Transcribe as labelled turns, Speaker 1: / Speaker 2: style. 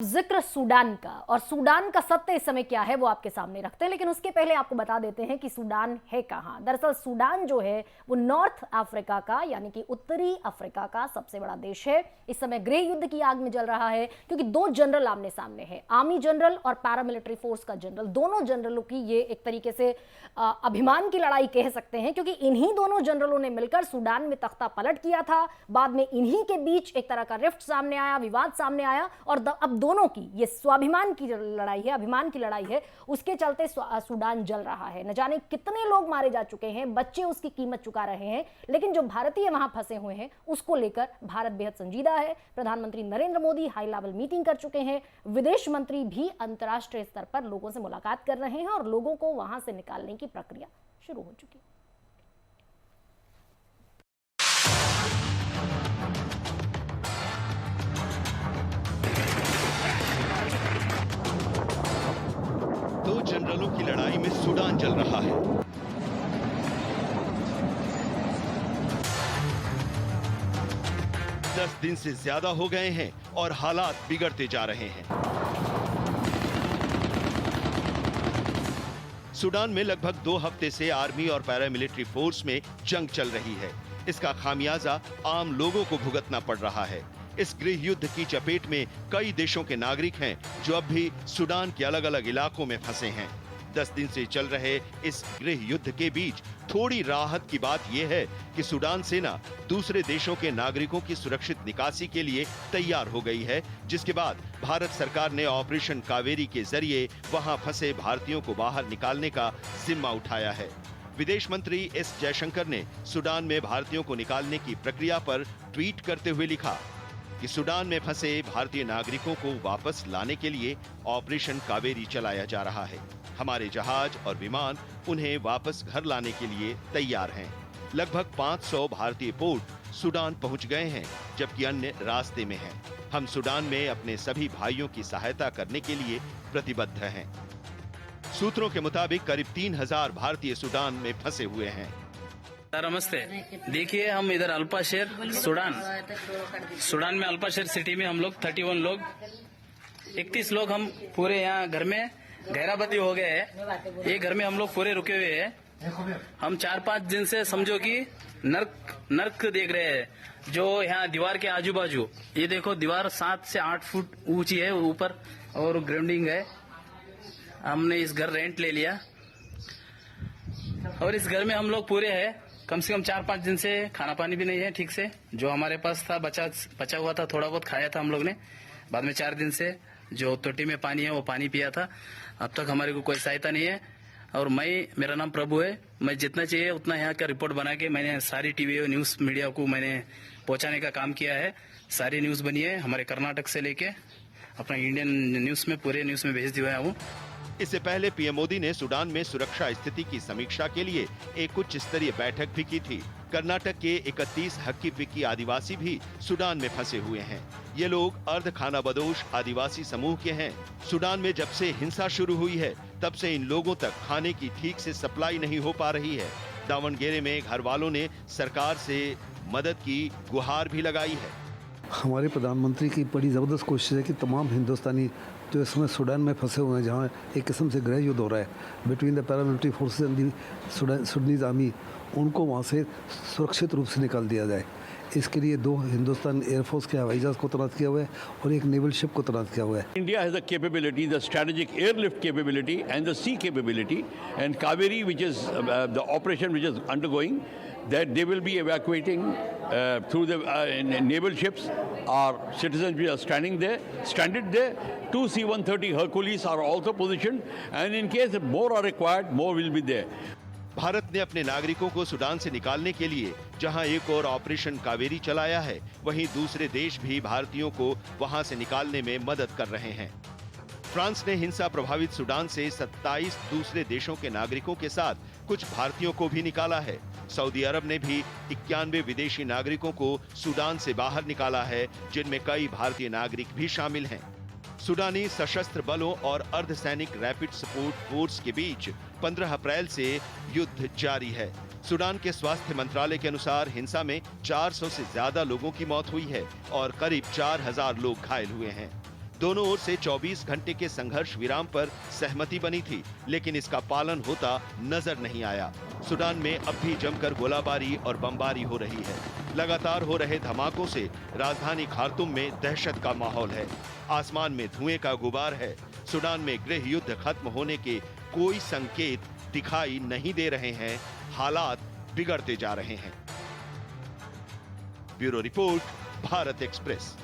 Speaker 1: जिक्र सूडान का, और सूडान का सत्य इस समय क्या है वो आपके सामने रखते हैं, लेकिन उसके पहले आपको बता देते हैं कि सूडान है कहां। दरअसल सूडान जो है वो नॉर्थ अफ्रीका का यानी कि उत्तरी अफ्रीका का सबसे बड़ा देश है। इस समय गृह युद्ध की आग में जल रहा है क्योंकि दो जनरल आमने सामने हैं, आर्मी जनरल और पैरामिलिट्री फोर्स का जनरल। दोनों जनरलों की ये एक तरीके से अभिमान की लड़ाई कह सकते हैं, क्योंकि इन्हीं दोनों जनरलों ने मिलकर सूडान में तख्ता पलट किया था। बाद में इन्हीं के बीच एक तरह का रिफ्ट सामने आया, विवाद सामने आया, और अब दोनों की ये स्वाभिमान की लड़ाई है, अभिमान की लड़ाई है। उसके चलते सूडान जल रहा है। न जाने कितने लोग मारे जा चुके हैं, बच्चे उसकी कीमत चुका रहे हैं, लेकिन जो भारतीय वहां फंसे हुए हैं उसको लेकर भारत बेहद संजीदा है। प्रधानमंत्री Narendra Modi high level meeting कर चुके हैं, विदेश मंत्री भी अंतर्राष्ट्रीय स्तर पर लोगों से मुलाकात कर रहे हैं और लोगों को वहां से निकालने की प्रक्रिया शुरू हो चुकी है।
Speaker 2: दो जनरलों की लड़ाई में सूडान जल रहा है। दस दिन से ज्यादा हो गए हैं और हालात बिगड़ते जा रहे हैं। सूडान में लगभग 2 हफ्ते से आर्मी और पैरामिलिट्री फोर्स में जंग चल रही है। इसका खामियाजा आम लोगों को भुगतना पड़ रहा है। इस गृह युद्ध की चपेट में कई देशों के नागरिक हैं जो अब भी सूडान के अलग अलग इलाकों में फंसे हैं। 10 दिन से चल रहे इस गृह युद्ध के बीच थोड़ी राहत की बात यह है कि सूडान सेना दूसरे देशों के नागरिकों की सुरक्षित निकासी के लिए तैयार हो गई है, जिसके बाद भारत सरकार ने ऑपरेशन कावेरी के जरिए वहां फंसे भारतीयों को बाहर निकालने का जिम्मा उठाया है। विदेश मंत्री एस जयशंकर ने सूडान में भारतीयों को निकालने की प्रक्रिया पर ट्वीट करते हुए लिखा कि सूडान में फंसे भारतीय नागरिकों को वापस लाने के लिए ऑपरेशन कावेरी चलाया जा रहा है। हमारे जहाज और विमान उन्हें वापस घर लाने के लिए तैयार हैं। लगभग 500 भारतीय पोर्ट सूडान पहुंच गए हैं, जबकि अन्य रास्ते में हैं। हम सूडान में अपने सभी भाइयों की सहायता करने के लिए प्रतिबद्ध हैं। सूत्रों के मुताबिक करीब 3000 भारतीय सूडान में फंसे हुए हैं।
Speaker 3: नमस्ते। देखिए, हम इधर अल्पाशेर सूडान में अल्पाशेर सिटी में हम लोग 31 लोग 31 लोग हम पूरे यहाँ घर में गहराबंदी हो गए हैं। ये घर में हम लोग पूरे रुके हुए हैं। हम 4-5 दिन से समझो कि नर्क देख रहे हैं। जो यहाँ दीवार के आजू बाजू, ये देखो दीवार 7 से 8 फुट ऊंची है ऊपर, और ग्राउंडिंग है। हमने इस घर रेंट ले लिया और इस घर में हम लोग पूरे हैं। कम से कम 4-5 दिन से खाना पानी भी नहीं है ठीक से। जो हमारे पास था बचा हुआ था, थोड़ा बहुत खाया था हम लोग ने। बाद में 4 दिन से जो तोटी में पानी है वो पानी पिया था। अब तक हमारे को कोई सहायता नहीं है। और मेरा नाम प्रभु है। मैं जितना चाहिए उतना यहाँ का रिपोर्ट बना के मैंने सारी टीवी और न्यूज मीडिया को मैंने पहुंचाने का काम किया है। सारी न्यूज बनी है हमारे कर्नाटक से लेके अपना इंडियन न्यूज में, पूरे न्यूज में भेज दिया हूँ।
Speaker 2: इससे पहले पीएम मोदी ने सूडान में सुरक्षा स्थिति की समीक्षा के लिए एक उच्च स्तरीय बैठक भी की थी। कर्नाटक के 31 हक्की पिक्की आदिवासी भी सूडान में फंसे हुए हैं। ये लोग अर्ध खानाबदोश आदिवासी समूह के हैं। सूडान में जब से हिंसा शुरू हुई है तब से इन लोगों तक खाने की ठीक से सप्लाई नहीं हो पा रही है। दावणगेरे में घर वालों ने सरकार से मदद की गुहार भी लगाई है।
Speaker 4: हमारे प्रधानमंत्री की बड़ी ज़बरदस्त कोशिश है कि तमाम हिंदुस्तानी जो इस समय सूडान में फंसे हुए हैं, जहाँ एक किस्म से गृह युद्ध हो रहा है between the paramilitary forces and the Sudanese army, उनको वहाँ से सुरक्षित रूप से निकाल दिया जाए। इसके लिए 2 हिंदुस्तान एयरफोर्स के हवाई जहाज़ को तैनात किया हुआ है और एक नेवल शिप को तैनात किया हुआ है।
Speaker 5: India has the capability, the strategic airlift capability and the sea capability, and Kaveri, which is the operation which is undergoing, that they will be evacuating through the naval ships. Our citizens are stranded there. 2 C-130 Hercules are also positioned, and in case more are required, more will be there.
Speaker 2: Bharat ने अपने नागरिकों को Sudan से निकालने के लिए जहां एक और ऑपरेशन कावेरी चलाया है, वहीं दूसरे देश भी भारतीयों को वहां से निकालने में मदद कर रहे हैं। फ्रांस ने हिंसा प्रभावित सूडान से 27 दूसरे देशों के नागरिकों के साथ कुछ भारतीयों को भी निकाला है। सऊदी अरब ने भी 91 विदेशी नागरिकों को सूडान से बाहर निकाला है, जिनमें कई भारतीय नागरिक भी शामिल हैं। सूडानी सशस्त्र बलों और अर्धसैनिक रैपिड सपोर्ट फोर्स के बीच 15 अप्रैल से युद्ध जारी है। सूडान के स्वास्थ्य मंत्रालय के अनुसार हिंसा में 400 से ज्यादा लोगों की मौत हुई है और करीब 4000 लोग घायल हुए हैं। दोनों ओर से 24 घंटे के संघर्ष विराम पर सहमति बनी थी, लेकिन इसका पालन होता नजर नहीं आया। सूडान में अब भी जमकर गोलाबारी और बमबारी हो रही है। लगातार हो रहे धमाकों से राजधानी खार्तूम में दहशत का माहौल है। आसमान में धुएं का गुबार है। सूडान में गृह युद्ध खत्म होने के कोई संकेत दिखाई नहीं दे रहे हैं। हालात बिगड़ते जा रहे हैं। Bureau report, Bharat express.